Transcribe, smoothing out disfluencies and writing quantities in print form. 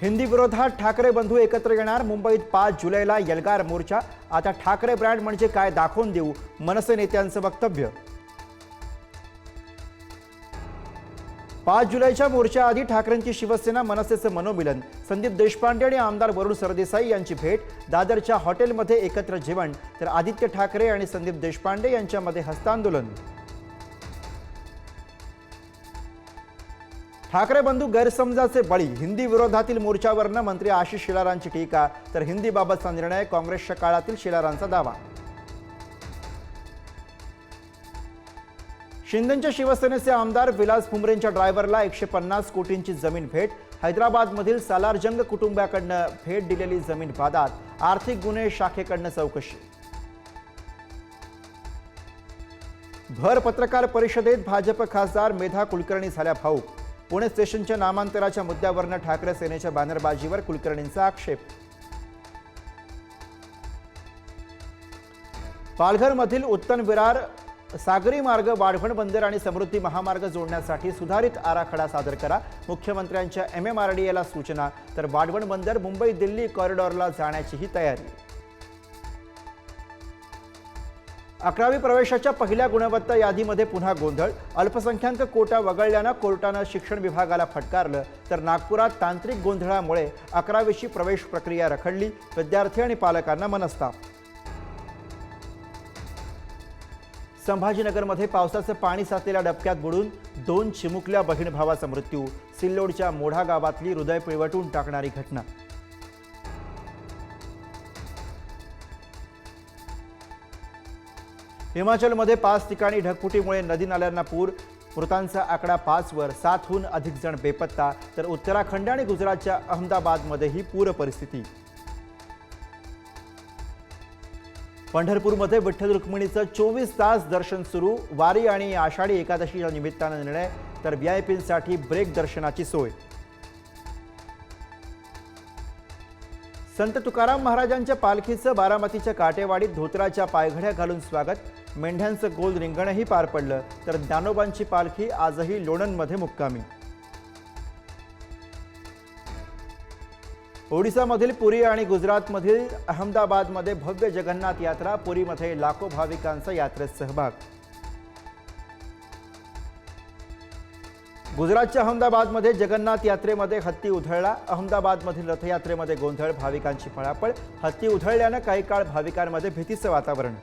हिंदी विरोधात ठाकरे बंधू एकत्र येणार। मुंबईत 5 जुलैला एल्गार मोर्चा। आता ठाकरे ब्रँड म्हणजे काय दाखवून देऊ, मनसे नेत्यांचं वक्तव्य। 5 जुलैच्या मोर्चाआधी ठाकरेंची शिवसेना मनसेचं मनोमिलन। संदीप देशपांडे आणि आमदार वरुण सरदेसाई यांची भेट। दादरच्या हॉटेलमध्ये एकत्र जेवण, तर आदित्य ठाकरे आणि संदीप देशपांडे यांच्यामध्ये हस्तांदोलन। ठाकरे बंधू गैरसमजाचे बळी। हिंदी विरोधातील मोर्चावरनं मंत्री आशिष शेलारांची टीका, तर हिंदीबाबतचा निर्णय काँग्रेसच्या काळातील शेलारांचा दावा। शिंदेच्या शिवसेनेचे आमदार विलास फुमरेंच्या ड्रायव्हरला 150 कोटींची जमीन भेट। हैदराबादमधील सालारजंग कुटुंबाकडनं भेट दिलेली जमीन वादात। आर्थिक गुन्हे शाखेकडनं चौकशी। भर पत्रकार परिषदेत भाजप खासदार मेधा कुलकर्णी झाल्या भाऊक। पुणे स्टेशनच्या नामांतराच्या मुद्द्यावरनं ठाकरे सेनेच्या बॅनरबाजीवर कुलकर्णींचा आक्षेप। पालघरमधील उत्तन विरार सागरी मार्ग, वाढवण बंदर आणि समृद्धी महामार्ग जोडण्यासाठी सुधारित आराखडा सादर करा। मुख्यमंत्र्यांच्या MMRDAला सूचना, तर वाढवण बंदर मुंबई दिल्ली कॉरिडॉरला जाण्याचीही तयारी। 11वी प्रवेशाच्या पहिल्या गुणवत्ता यादीमध्ये पुन्हा गोंधळ। अल्पसंख्याक कोटा वगळल्यानं कोर्टानं शिक्षण विभागाला फटकारलं, तर नागपुरात तांत्रिक गोंधळामुळे 11वीची प्रवेश प्रक्रिया रखडली। विद्यार्थी आणि पालकांना मनस्ताप। संभाजीनगरमध्ये पावसाचं पाणी साचलेल्या डबक्यात बुडून 2 चिमुकल्या बहीण भावाचा मृत्यू। सिल्लोडच्या मोढा गावातली हृदय पिळवटून टाकणारी घटना। हिमाचलमध्ये 5 ठिकाणी ढगफुटीमुळे नदी नाल्यांना पूर। मृतांचा आकडा 5 वर। 7हून अधिक जण बेपत्ता, तर उत्तराखंड आणि गुजरातच्या अहमदाबादमध्येही पूर परिस्थिती। पंढरपूरमध्ये विठ्ठल रुक्मिणीचं 24 तास दर्शन सुरू। वारी आणि आषाढी एकादशीच्या निमित्तानं निर्णय, तर VIPंसाठी ब्रेक दर्शनाची सोय। संत तुकाराम महाराजांच्या पालखीचं बारामतीच्या काटेवाडीत धोतराच्या पायघड्या घालून स्वागत। मेंढ्यांचं गोल रिंगणही पार पडलं, तर ज्ञानोबांची पालखी आजही लोणंदमध्ये मुक्कामी। ओडिसामधील पुरी आणि गुजरातमधील अहमदाबादमध्ये भव्य जगन्नाथ यात्रा। पुरीमध्ये लाखो भाविकांचा यात्रेत सहभाग। गुजरातच्या अहमदाबादमध्ये जगन्नाथ यात्रेमध्ये हत्ती उधळला। अहमदाबादमधील रथयात्रेमध्ये गोंधळ, भाविकांची पळापळ। हत्ती उधळल्यानं काही काळ भाविकांमध्ये भीतीचं वातावरण।